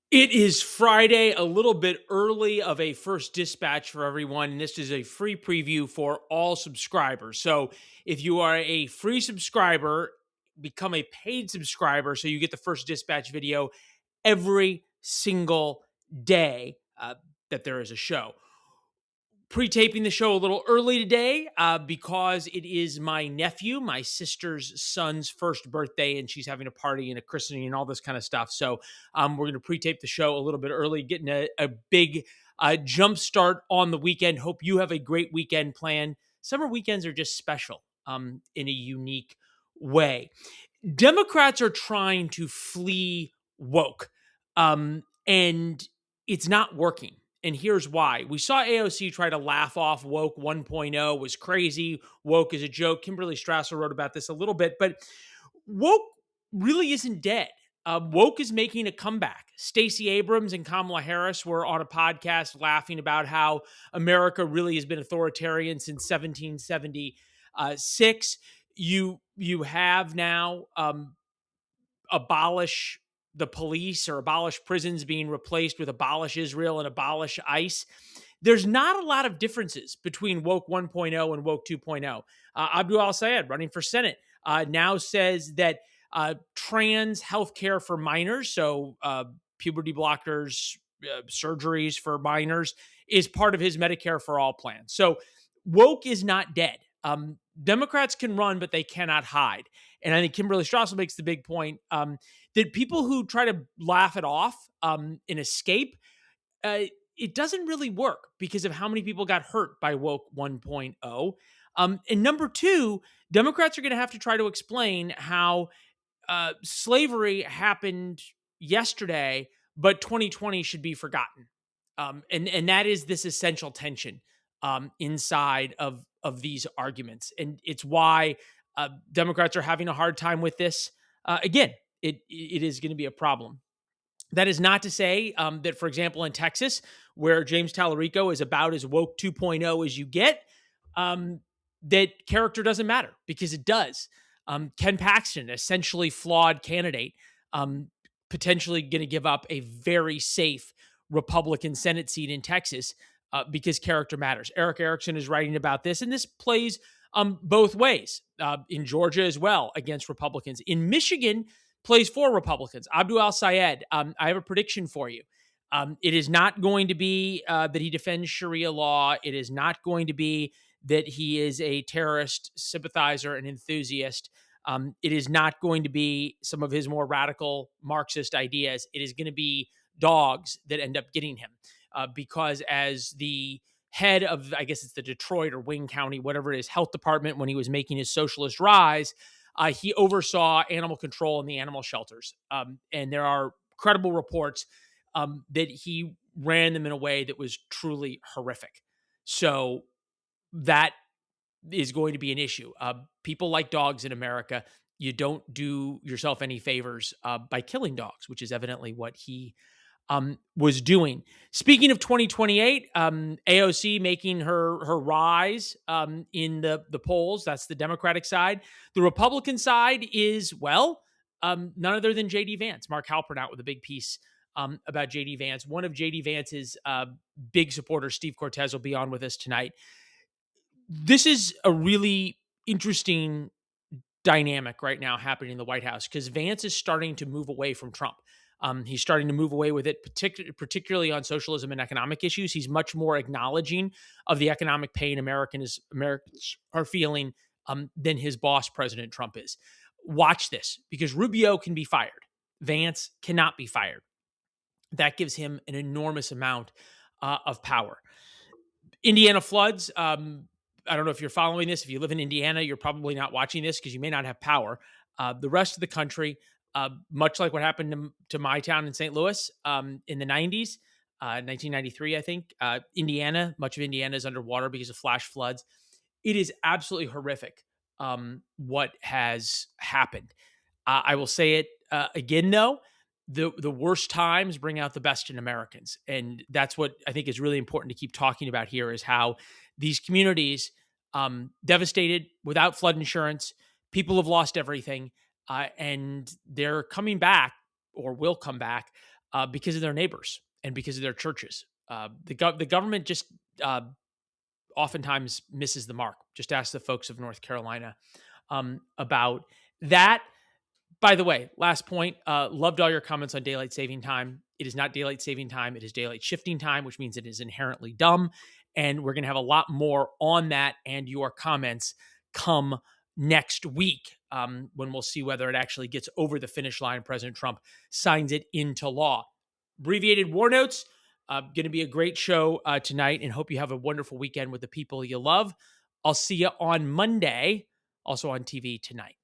It is Friday, a little bit early of a first dispatch for everyone. And this is a free preview for all subscribers. So if you are a free subscriber, become a paid subscriber so you get the first dispatch video every single day that there is a show. Pre-taping the show a little early today because it is my nephew, my sister's son's first birthday, and she's having a party and a christening and all this kind of stuff. So we're going to pre-tape the show a little bit early, getting a big jump start on the weekend. Hope you have a great weekend planned. Summer weekends are just special in a unique way. Democrats are trying to flee woke, and it's not working. And here's why. We saw AOC try to laugh off woke 1.0 was crazy. Woke is a joke. Kimberly Strasser wrote about this a little bit, but woke really isn't dead. Woke is making a comeback. Stacey Abrams and Kamala Harris were on a podcast laughing about how America really has been authoritarian since 1776. You have now abolish the police or abolish prisons being replaced with abolish Israel and abolish ICE. There's not a lot of differences between woke 1.0 and woke 2.0. Abdul Al-Sayed, running for Senate, now says that trans healthcare for minors, so puberty blockers, surgeries for minors, is part of his Medicare for All plan. So woke is not dead. Democrats can run, but they cannot hide. And I think Kimberly Strassel makes the big point that people who try to laugh it off and escape, it doesn't really work because of how many people got hurt by woke 1.0. And number two, Democrats are going to have to try to explain how slavery happened yesterday, but 2020 should be forgotten. And that is this essential tension inside of these arguments, and it's why Democrats are having a hard time with this. Again, it is going to be a problem. That is not to say that, for example, in Texas, where James Tallarico is about as woke 2.0 as you get, that character doesn't matter, because it does. Ken Paxton, essentially flawed candidate, potentially going to give up a very safe Republican Senate seat in Texas because character matters. Eric Erickson is writing about this, and this plays both ways in Georgia as well against Republicans. In Michigan, plays for Republicans. Abdul Al-Sayed, I have a prediction for you. It is not going to be that he defends Sharia law. It is not going to be that he is a terrorist sympathizer and enthusiast. It is not going to be some of his more radical Marxist ideas. It is going to be dogs that end up getting him because as the head of, I guess it's the Detroit or Wayne County, whatever it is, health department, when he was making his socialist rise, he oversaw animal control in the animal shelters. And there are credible reports that he ran them in a way that was truly horrific. So that is going to be an issue. People like dogs in America. You don't do yourself any favors by killing dogs, which is evidently what he was doing. Speaking of 2028, AOC making her rise in the polls. That's the Democratic side. The Republican side is, well, none other than J.D. Vance. Mark Halpern out with a big piece about J.D. Vance. One of J.D. Vance's big supporters, Steve Cortez, will be on with us tonight. This is a really interesting dynamic right now happening in the White House because Vance is starting to move away from Trump. He's starting to move away with it, particularly on socialism and economic issues. He's much more acknowledging of the economic pain Americans are feeling than his boss, President Trump, is. Watch this, because Rubio can be fired. Vance cannot be fired. That gives him an enormous amount of power. Indiana floods. I don't know if you're following this. If you live in Indiana, you're probably not watching this because you may not have power. The rest of the country, much like what happened to my town in St. Louis in the 90s, 1993, I think, Indiana, much of Indiana is underwater because of flash floods. It is absolutely horrific what has happened. I will say it again, though. The worst times bring out the best in Americans. And that's what I think is really important to keep talking about here, is how these communities devastated, without flood insurance, people have lost everything, and they're coming back, or will come back, because of their neighbors and because of their churches. The government just uh, oftentimes misses the mark. Just ask the folks of North Carolina about that. By the way, last point, loved all your comments on daylight saving time. It is not daylight saving time. It is daylight shifting time, which means it is inherently dumb. And we're going to have a lot more on that and your comments come next week, when we'll see whether it actually gets over the finish line. President Trump signs it into law. Abbreviated war notes. Going to be a great show tonight, and hope you have a wonderful weekend with the people you love. I'll see you on Monday, also on TV tonight.